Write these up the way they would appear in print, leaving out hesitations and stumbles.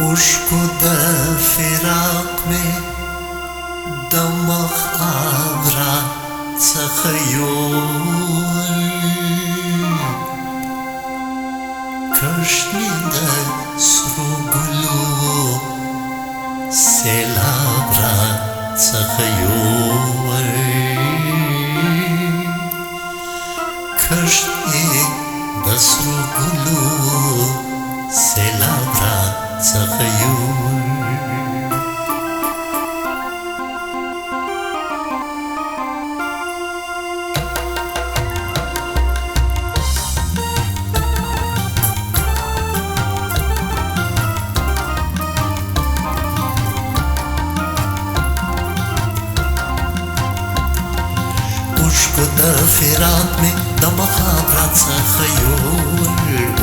اوښکو د فراق مې د مخ ابرا څخه یوړ کشت مې د سرو ګلو سیلاب را څخه یوړ کشت مې د سرو ګلو سیلاب را څخه یوړ اوښکو د فراق مې د مخابره څخه یوړ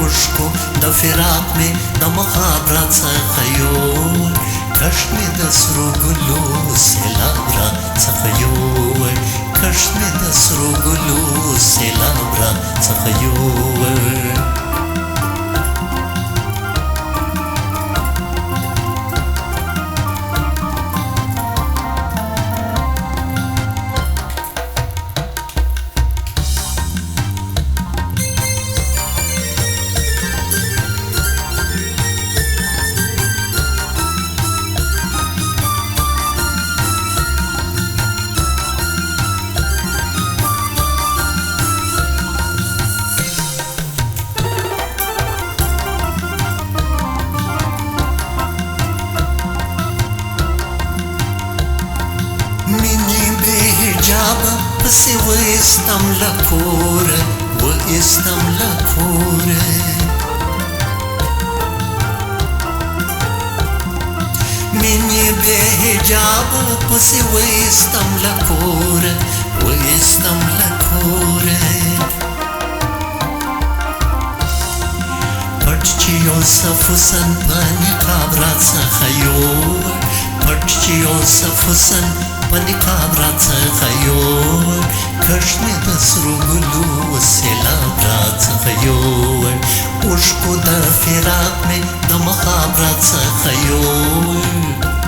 اوښکو د فراق مې د مخابره څخه یوړ کشت مې د سرو ګلو سیلاب را څخه یوړ کشت مې د سرو ګلو سیلاب را څخه یوړ جاب پسې وایستم له کوره وایستم له کوره مینې بې حجابه پسې وایستم له کوره وایستم له کوره پټ چې یوسف حسن په نقاب راڅخه یوړ پټ چې یوسف حسن په نقاب راڅخه یوړ کشت مې د سرو ګلو سیلاب راڅخه یوړ اوښکو د فراق مې د مخاب راڅخه یوړ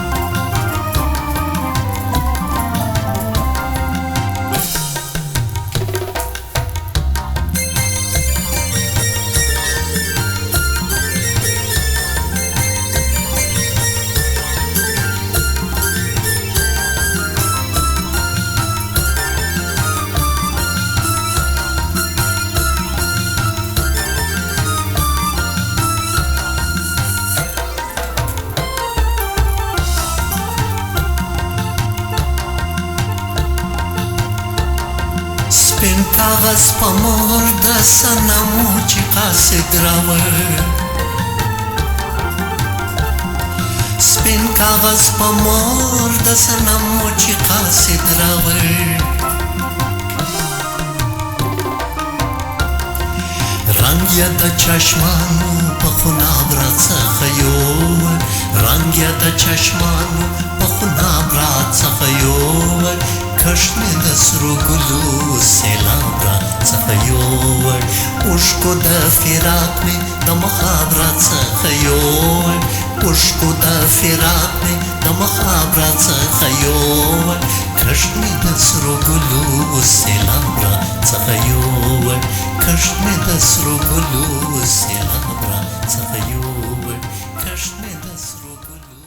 سپین کاغذ په مهر د صنمو چې قاصد راوړ سپین کاغذ په مهر د صنمو چې قاصد راوړ رنګ یې د چشمانو په خناب راڅخه یوړ رنګ یې د چشمانو په خناب راڅخه یوړ کشت مې د سرو ګلو سیلاب راڅخه یوړ اوښکو د فراق مې د مخاب راڅخه یوړ اوښکو د فراق مې د مخاب راڅخه یوړ کشت مې د سرو ګلو سیلاب راڅخه یوړ کشت مې د سرو ګلو سیلاب راڅخه یوړ کشت مې د سرو ګلو